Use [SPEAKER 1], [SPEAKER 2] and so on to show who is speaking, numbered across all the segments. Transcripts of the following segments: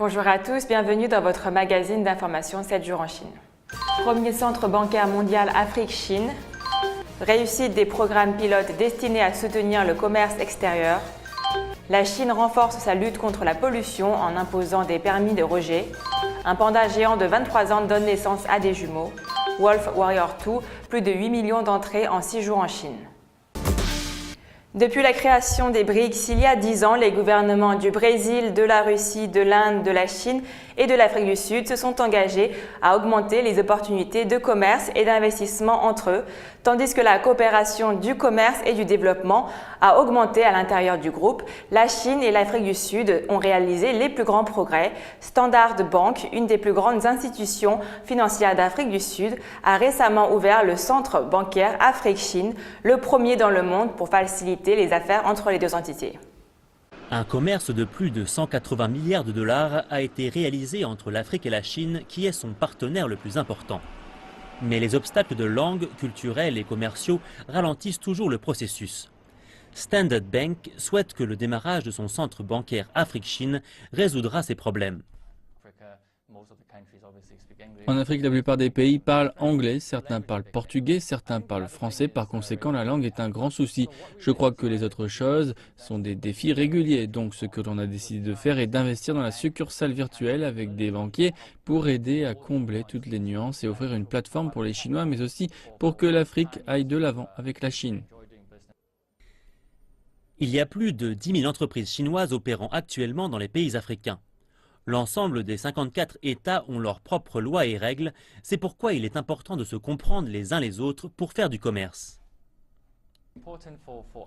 [SPEAKER 1] Bonjour à tous, bienvenue dans votre magazine d'information 7 jours en Chine. Premier centre bancaire mondial Afrique-Chine, réussite des programmes pilotes destinés à soutenir le commerce extérieur, la Chine renforce sa lutte contre la pollution en imposant des permis de rejet, un panda géant de 23 ans donne naissance à des jumeaux, Wolf Warrior 2, plus de 8 millions d'entrées en 6 jours en Chine. Depuis la création des BRICS il y a 10 ans, les gouvernements du Brésil, de la Russie, de l'Inde, de la Chine et de l'Afrique du Sud se sont engagés à augmenter les opportunités de commerce et d'investissement entre eux, tandis que la coopération du commerce et du développement a augmenté à l'intérieur du groupe. La Chine et l'Afrique du Sud ont réalisé les plus grands progrès. Standard Bank, une des plus grandes institutions financières d'Afrique du Sud, a récemment ouvert le centre bancaire Afrique-Chine, le premier dans le monde pour faciliter les affaires entre les deux entités.
[SPEAKER 2] Un commerce de plus de 180 milliards de dollars a été réalisé entre l'Afrique et la Chine, qui est son partenaire le plus important. Mais les obstacles de langue, culturels et commerciaux ralentissent toujours le processus. Standard Bank souhaite que le démarrage de son centre bancaire Afrique-Chine résoudra ces problèmes.
[SPEAKER 3] En Afrique, la plupart des pays parlent anglais, certains parlent portugais, certains parlent français. Par conséquent, la langue est un grand souci. Je crois que les autres choses sont des défis réguliers. Donc, ce que l'on a décidé de faire est d'investir dans la succursale virtuelle avec des banquiers pour aider à combler toutes les nuances et offrir une plateforme pour les Chinois, mais aussi pour que l'Afrique aille de l'avant avec la Chine.
[SPEAKER 2] Il y a plus de 10 000 entreprises chinoises opérant actuellement dans les pays africains. L'ensemble des 54 États ont leurs propres lois et règles, c'est pourquoi il est important de se comprendre les uns les autres pour faire du commerce.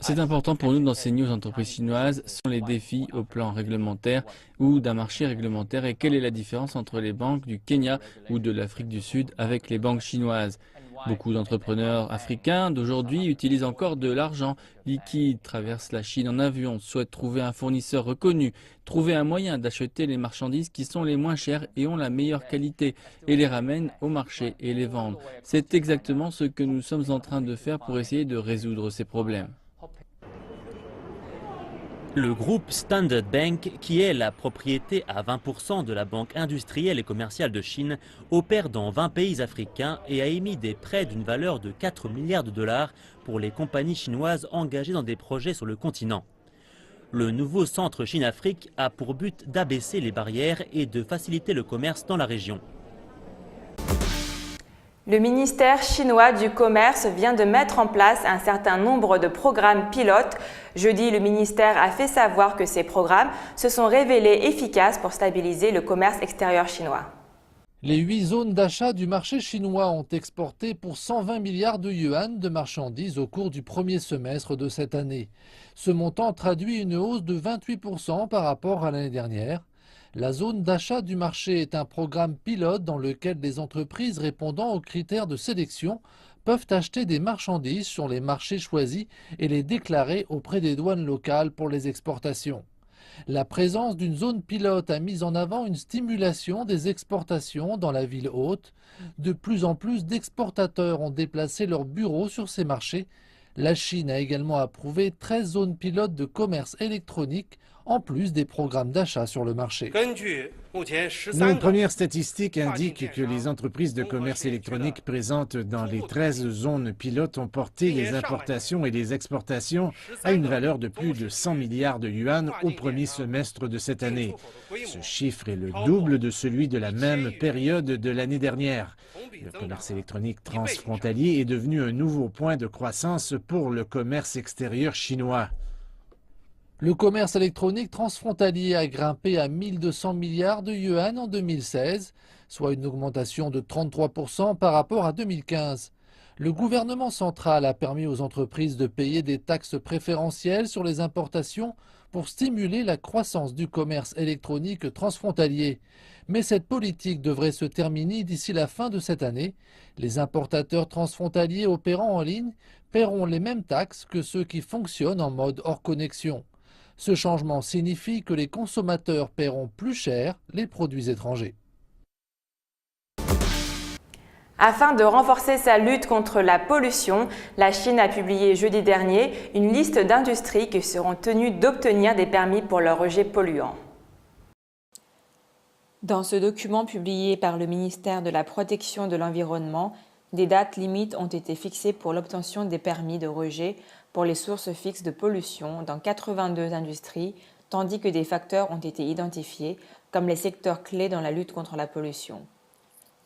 [SPEAKER 3] C'est important pour nous d'enseigner aux entreprises chinoises sur les défis au plan réglementaire ou d'un marché réglementaire et quelle est la différence entre les banques du Kenya ou de l'Afrique du Sud avec les banques chinoises. Beaucoup d'entrepreneurs africains d'aujourd'hui utilisent encore de l'argent liquide, traversent la Chine en avion, souhaitent trouver un fournisseur reconnu, trouver un moyen d'acheter les marchandises qui sont les moins chères et ont la meilleure qualité et les ramènent au marché et les vendent. C'est exactement ce que nous sommes en train de faire pour essayer de résoudre ces problèmes.
[SPEAKER 2] Le groupe Standard Bank, qui est la propriété à 20% de la Banque industrielle et commerciale de Chine, opère dans 20 pays africains et a émis des prêts d'une valeur de 4 milliards de dollars pour les compagnies chinoises engagées dans des projets sur le continent. Le nouveau centre Chine-Afrique a pour but d'abaisser les barrières et de faciliter le commerce dans la région.
[SPEAKER 1] Le ministère chinois du Commerce vient de mettre en place un certain nombre de programmes pilotes. Jeudi, le ministère a fait savoir que ces programmes se sont révélés efficaces pour stabiliser le commerce extérieur chinois.
[SPEAKER 4] Les 8 zones d'achat du marché chinois ont exporté pour 120 milliards de yuan de marchandises au cours du premier semestre de cette année. Ce montant traduit une hausse de 28% par rapport à l'année dernière. La zone d'achat du marché est un programme pilote dans lequel les entreprises répondant aux critères de sélection peuvent acheter des marchandises sur les marchés choisis et les déclarer auprès des douanes locales pour les exportations. La présence d'une zone pilote a mis en avant une stimulation des exportations dans la ville haute. De plus en plus d'exportateurs ont déplacé leurs bureaux sur ces marchés. La Chine a également approuvé 13 zones pilotes de commerce électronique en plus des programmes d'achat sur le marché.
[SPEAKER 5] Nos premières statistiques indiquent que les entreprises de commerce électronique présentes dans les 13 zones pilotes ont porté les importations et les exportations à une valeur de plus de 100 milliards de yuan au premier semestre de cette année. Ce chiffre est le double de celui de la même période de l'année dernière. Le commerce électronique transfrontalier est devenu un nouveau point de croissance pour le commerce extérieur chinois.
[SPEAKER 4] Le commerce électronique transfrontalier a grimpé à 1200 milliards de yuan en 2016, soit une augmentation de 33% par rapport à 2015. Le gouvernement central a permis aux entreprises de payer des taxes préférentielles sur les importations pour stimuler la croissance du commerce électronique transfrontalier. Mais cette politique devrait se terminer d'ici la fin de cette année. Les importateurs transfrontaliers opérant en ligne paieront les mêmes taxes que ceux qui fonctionnent en mode hors connexion. Ce changement signifie que les consommateurs paieront plus cher les produits étrangers.
[SPEAKER 1] Afin de renforcer sa lutte contre la pollution, la Chine a publié jeudi dernier une liste d'industries qui seront tenues d'obtenir des permis pour leurs rejets polluants. Dans ce document publié par le ministère de la Protection de l'Environnement, des dates limites ont été fixées pour l'obtention des permis de rejet pour les sources fixes de pollution dans 82 industries, tandis que des facteurs ont été identifiés comme les secteurs clés dans la lutte contre la pollution.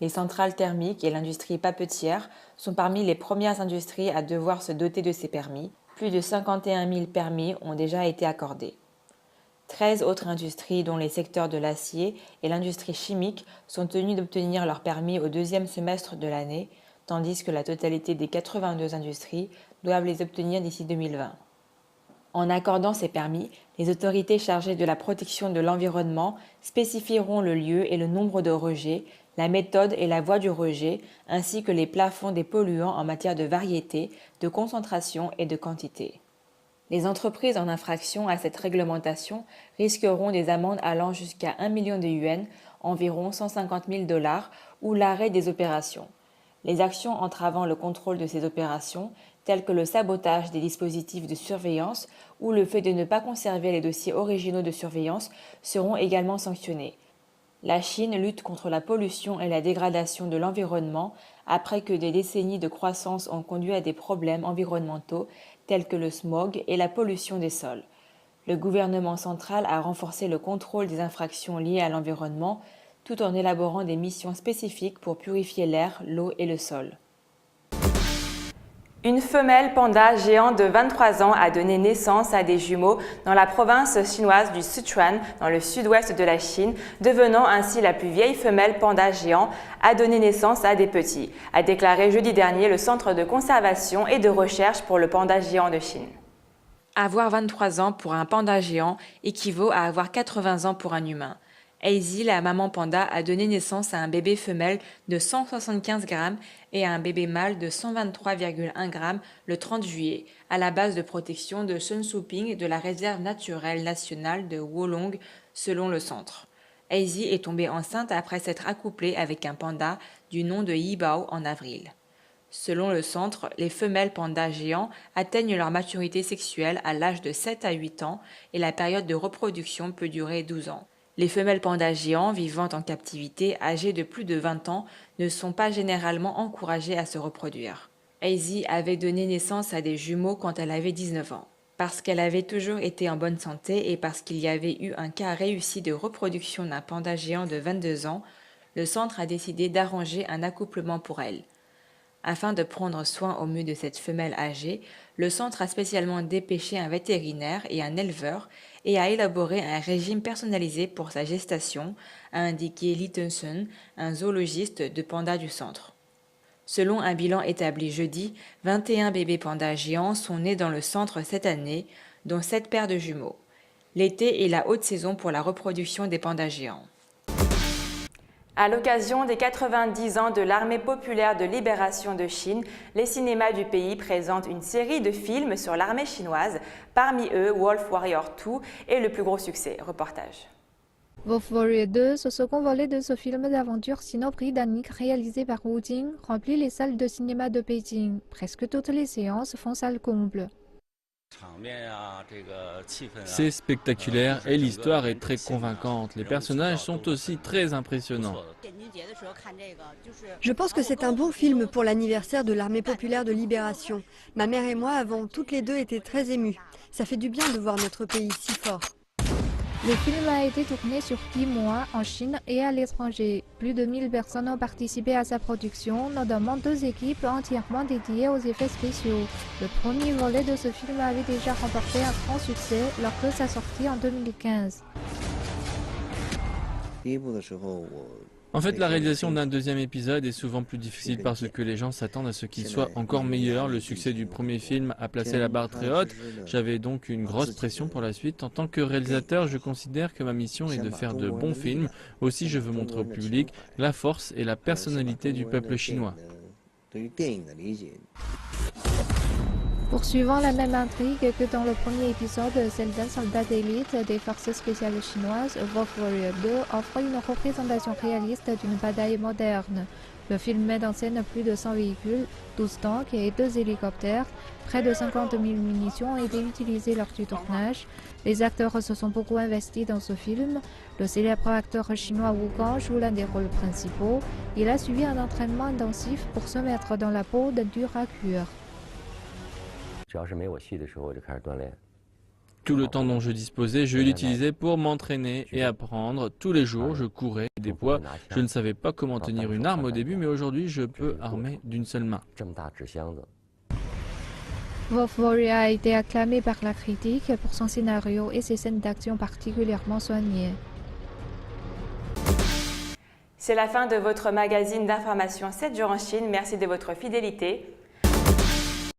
[SPEAKER 1] Les centrales thermiques et l'industrie papetière sont parmi les premières industries à devoir se doter de ces permis. Plus de 51 000 permis ont déjà été accordés. 13 autres industries, dont les secteurs de l'acier et l'industrie chimique, sont tenues d'obtenir leur permis au deuxième semestre de l'année, tandis que la totalité des 82 industries doivent les obtenir d'ici 2020. En accordant ces permis, les autorités chargées de la protection de l'environnement spécifieront le lieu et le nombre de rejets, la méthode et la voie du rejet, ainsi que les plafonds des polluants en matière de variété, de concentration et de quantité. Les entreprises en infraction à cette réglementation risqueront des amendes allant jusqu'à 1 million de yuans, environ 150 000 $, ou l'arrêt des opérations. Les actions entravant le contrôle de ces opérations, telles que le sabotage des dispositifs de surveillance ou le fait de ne pas conserver les dossiers originaux de surveillance, seront également sanctionnées. La Chine lutte contre la pollution et la dégradation de l'environnement après que des décennies de croissance ont conduit à des problèmes environnementaux tels que le smog et la pollution des sols. Le gouvernement central a renforcé le contrôle des infractions liées à l'environnement tout en élaborant des missions spécifiques pour purifier l'air, l'eau et le sol. Une femelle panda géant de 23 ans a donné naissance à des jumeaux dans la province chinoise du Sichuan, dans le sud-ouest de la Chine, devenant ainsi la plus vieille femelle panda géant à donner naissance à des petits, a déclaré jeudi dernier le Centre de conservation et de recherche pour le panda géant de Chine. Avoir 23 ans pour un panda géant équivaut à avoir 80 ans pour un humain. Hazy, la maman panda, a donné naissance à un bébé femelle de 175 grammes et à un bébé mâle de 123,1 grammes le 30 juillet, à la base de protection de Shensuping de la réserve naturelle nationale de Wolong, selon le centre. Hazy est tombée enceinte après s'être accouplée avec un panda du nom de Yibao en avril. Selon le centre, les femelles pandas géants atteignent leur maturité sexuelle à l'âge de 7 à 8 ans et la période de reproduction peut durer 12 ans. Les femelles pandas géants vivant en captivité, âgées de plus de 20 ans, ne sont pas généralement encouragées à se reproduire. Hazy avait donné naissance à des jumeaux quand elle avait 19 ans. Parce qu'elle avait toujours été en bonne santé et parce qu'il y avait eu un cas réussi de reproduction d'un panda géant de 22 ans, le centre a décidé d'arranger un accouplement pour elle. Afin de prendre soin au mieux de cette femelle âgée, le centre a spécialement dépêché un vétérinaire et un éleveur et a élaboré un régime personnalisé pour sa gestation, a indiqué Li Tensun, un zoologiste de pandas du centre. Selon un bilan établi jeudi, 21 bébés pandas géants sont nés dans le centre cette année, dont 7 paires de jumeaux. L'été est la haute saison pour la reproduction des pandas géants. À l'occasion des 90 ans de l'Armée populaire de libération de Chine, les cinémas du pays présentent une série de films sur l'armée chinoise. Parmi eux, Wolf Warrior 2 est le plus gros succès. Reportage.
[SPEAKER 6] Wolf Warrior 2, ce second volet de ce film d'aventure sino-britannique réalisé par Wu Jing, remplit les salles de cinéma de Pékin. Presque toutes les séances font salle comble.
[SPEAKER 3] C'est spectaculaire et l'histoire est très convaincante. Les personnages sont aussi très impressionnants.
[SPEAKER 7] Je pense que c'est un bon film pour l'anniversaire de l'Armée populaire de libération. Ma mère et moi avons toutes les deux été très émues. Ça fait du bien de voir notre pays si fort.
[SPEAKER 6] Le film a été tourné sur 10 mois en Chine et à l'étranger. Plus de 1000 personnes ont participé à sa production, notamment 2 équipes entièrement dédiées aux effets spéciaux. Le premier volet de ce film avait déjà remporté un grand succès lors de sa sortie en 2015.
[SPEAKER 3] En fait, la réalisation d'un deuxième épisode est souvent plus difficile parce que les gens s'attendent à ce qu'il soit encore meilleur. Le succès du premier film a placé la barre très haute. J'avais donc une grosse pression pour la suite. En tant que réalisateur, je considère que ma mission est de faire de bons films. Aussi, je veux montrer au public la force et la personnalité du peuple chinois.
[SPEAKER 6] Poursuivant la même intrigue que dans le premier épisode, celle d'un soldat d'élite des forces spéciales chinoises, Wolf Warrior 2 offre une représentation réaliste d'une bataille moderne. Le film met en scène plus de 100 véhicules, 12 tanks et 2 hélicoptères. Près de 50 000 munitions ont été utilisées lors du tournage. Les acteurs se sont beaucoup investis dans ce film. Le célèbre acteur chinois Wu Gang joue l'un des rôles principaux. Il a suivi un entraînement intensif pour se mettre dans la peau d'un dur à cuire.
[SPEAKER 3] Tout le temps dont je disposais, je l'utilisais pour m'entraîner et apprendre. Tous les jours, je courais des poids. Je ne savais pas comment tenir une arme au début, mais aujourd'hui, je peux armer d'une seule main.
[SPEAKER 6] Wolf Warrior a été acclamé par la critique pour son scénario et ses scènes d'action particulièrement soignées.
[SPEAKER 1] C'est la fin de votre magazine d'information 7 jours en Chine. Merci de votre fidélité.